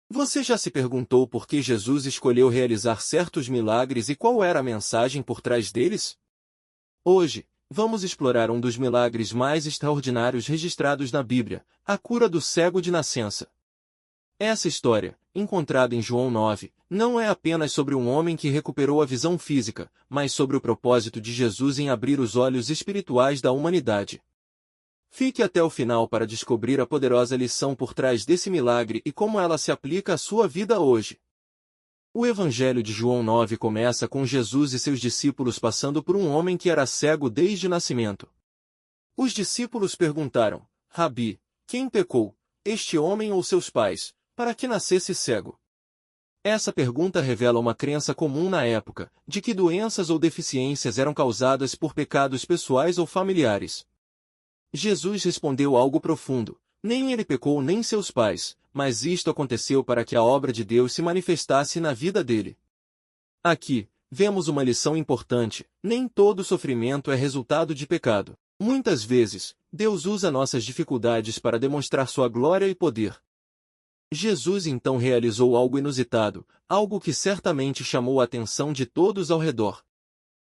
Você já se perguntou por que Jesus escolheu realizar certos milagres e qual era a mensagem por trás deles? Hoje, vamos explorar um dos milagres mais extraordinários registrados na Bíblia, a cura do cego de nascença. Essa história, encontrada em João 9, não é apenas sobre um homem que recuperou a visão física, mas sobre o propósito de Jesus em abrir os olhos espirituais da humanidade. Fique até o final para descobrir a poderosa lição por trás desse milagre e como ela se aplica à sua vida hoje. O Evangelho de João 9 começa com Jesus e seus discípulos passando por um homem que era cego desde o nascimento. Os discípulos perguntaram: Rabi, quem pecou, este homem ou seus pais, para que nascesse cego? Essa pergunta revela uma crença comum na época, de que doenças ou deficiências eram causadas por pecados pessoais ou familiares. Jesus respondeu algo profundo: nem ele pecou nem seus pais, mas isto aconteceu para que a obra de Deus se manifestasse na vida dele. Aqui, vemos uma lição importante: nem todo sofrimento é resultado de pecado. Muitas vezes, Deus usa nossas dificuldades para demonstrar sua glória e poder. Jesus então realizou algo inusitado, algo que certamente chamou a atenção de todos ao redor.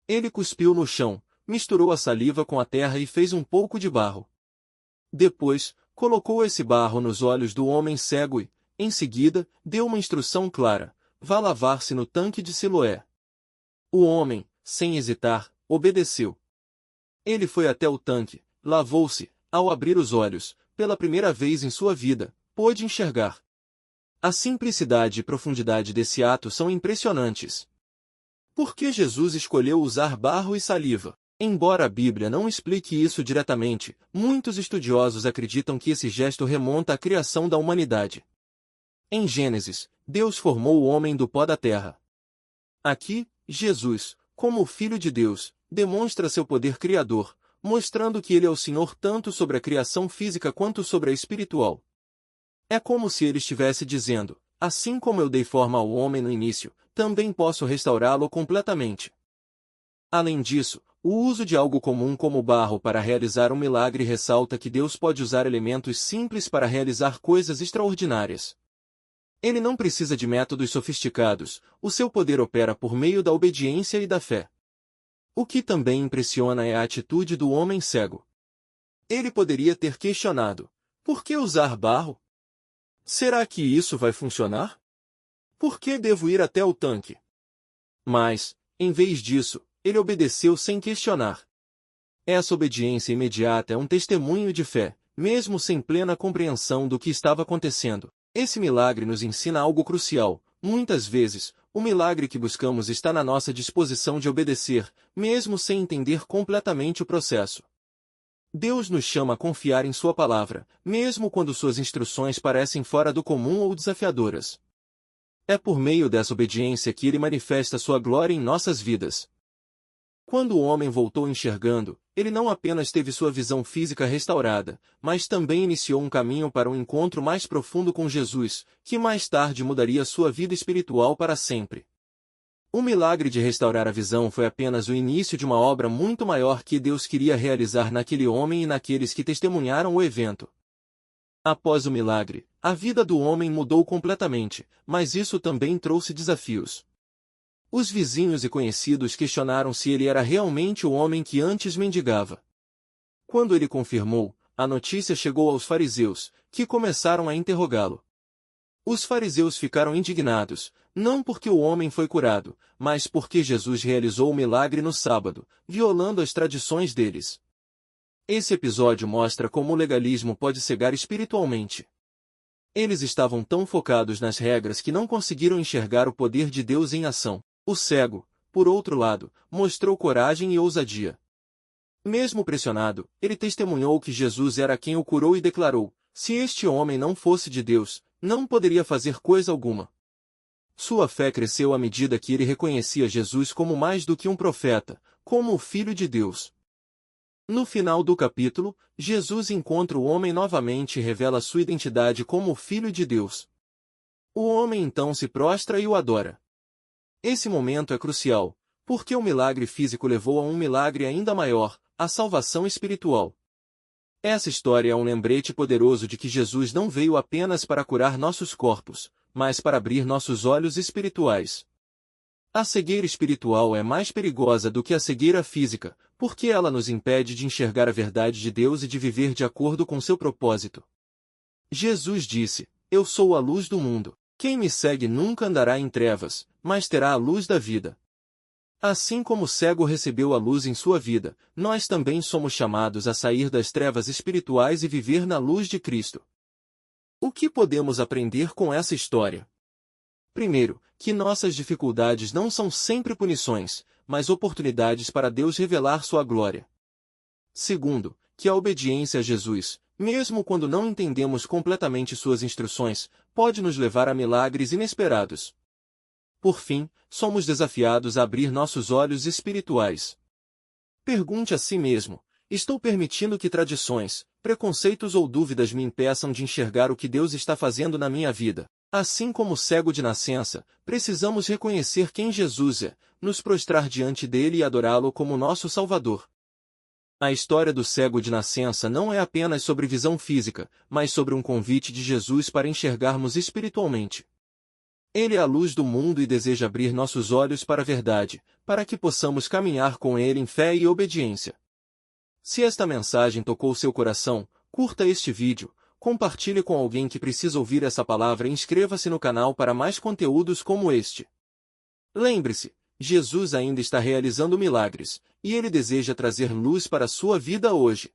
Ele cuspiu no chão, misturou a saliva com a terra e fez um pouco de barro. Depois, colocou esse barro nos olhos do homem cego e, em seguida, deu uma instrução clara: vá lavar-se no tanque de Siloé. O homem, sem hesitar, obedeceu. Ele foi até o tanque, lavou-se, ao abrir os olhos, pela primeira vez em sua vida, pôde enxergar. A simplicidade e profundidade desse ato são impressionantes. Por que Jesus escolheu usar barro e saliva? Embora a Bíblia não explique isso diretamente, muitos estudiosos acreditam que esse gesto remonta à criação da humanidade. Em Gênesis, Deus formou o homem do pó da terra. Aqui, Jesus, como o Filho de Deus, demonstra seu poder criador, mostrando que ele é o Senhor tanto sobre a criação física quanto sobre a espiritual. É como se ele estivesse dizendo: assim como eu dei forma ao homem no início, também posso restaurá-lo completamente. Além disso, o uso de algo comum como barro para realizar um milagre ressalta que Deus pode usar elementos simples para realizar coisas extraordinárias. Ele não precisa de métodos sofisticados, o seu poder opera por meio da obediência e da fé. O que também impressiona é a atitude do homem cego. Ele poderia ter questionado: por que usar barro? Será que isso vai funcionar? Por que devo ir até o tanque? Mas, em vez disso, ele obedeceu sem questionar. Essa obediência imediata é um testemunho de fé, mesmo sem plena compreensão do que estava acontecendo. Esse milagre nos ensina algo crucial: muitas vezes, o milagre que buscamos está na nossa disposição de obedecer, mesmo sem entender completamente o processo. Deus nos chama a confiar em sua palavra, mesmo quando suas instruções parecem fora do comum ou desafiadoras. É por meio dessa obediência que ele manifesta sua glória em nossas vidas. Quando o homem voltou enxergando, ele não apenas teve sua visão física restaurada, mas também iniciou um caminho para um encontro mais profundo com Jesus, que mais tarde mudaria sua vida espiritual para sempre. O milagre de restaurar a visão foi apenas o início de uma obra muito maior que Deus queria realizar naquele homem e naqueles que testemunharam o evento. Após o milagre, a vida do homem mudou completamente, mas isso também trouxe desafios. Os vizinhos e conhecidos questionaram se ele era realmente o homem que antes mendigava. Quando ele confirmou, a notícia chegou aos fariseus, que começaram a interrogá-lo. Os fariseus ficaram indignados, não porque o homem foi curado, mas porque Jesus realizou o milagre no sábado, violando as tradições deles. Esse episódio mostra como o legalismo pode cegar espiritualmente. Eles estavam tão focados nas regras que não conseguiram enxergar o poder de Deus em ação. O cego, por outro lado, mostrou coragem e ousadia. Mesmo pressionado, ele testemunhou que Jesus era quem o curou e declarou: se este homem não fosse de Deus, não poderia fazer coisa alguma. Sua fé cresceu à medida que ele reconhecia Jesus como mais do que um profeta, como o Filho de Deus. No final do capítulo, Jesus encontra o homem novamente e revela sua identidade como o Filho de Deus. O homem então se prostra e o adora. Esse momento é crucial, porque o milagre físico levou a um milagre ainda maior, a salvação espiritual. Essa história é um lembrete poderoso de que Jesus não veio apenas para curar nossos corpos, mas para abrir nossos olhos espirituais. A cegueira espiritual é mais perigosa do que a cegueira física, porque ela nos impede de enxergar a verdade de Deus e de viver de acordo com seu propósito. Jesus disse: Eu sou a luz do mundo. Quem me segue nunca andará em trevas, mas terá a luz da vida. Assim como o cego recebeu a luz em sua vida, nós também somos chamados a sair das trevas espirituais e viver na luz de Cristo. O que podemos aprender com essa história? Primeiro, que nossas dificuldades não são sempre punições, mas oportunidades para Deus revelar sua glória. Segundo, que a obediência a Jesus, mesmo quando não entendemos completamente suas instruções, pode nos levar a milagres inesperados. Por fim, somos desafiados a abrir nossos olhos espirituais. Pergunte a si mesmo: estou permitindo que tradições, preconceitos ou dúvidas me impeçam de enxergar o que Deus está fazendo na minha vida? Assim como o cego de nascença, precisamos reconhecer quem Jesus é, nos prostrar diante dele e adorá-lo como nosso Salvador. A história do cego de nascença não é apenas sobre visão física, mas sobre um convite de Jesus para enxergarmos espiritualmente. Ele é a luz do mundo e deseja abrir nossos olhos para a verdade, para que possamos caminhar com ele em fé e obediência. Se esta mensagem tocou seu coração, curta este vídeo, compartilhe com alguém que precisa ouvir essa palavra e inscreva-se no canal para mais conteúdos como este. Lembre-se, Jesus ainda está realizando milagres, e ele deseja trazer luz para a sua vida hoje.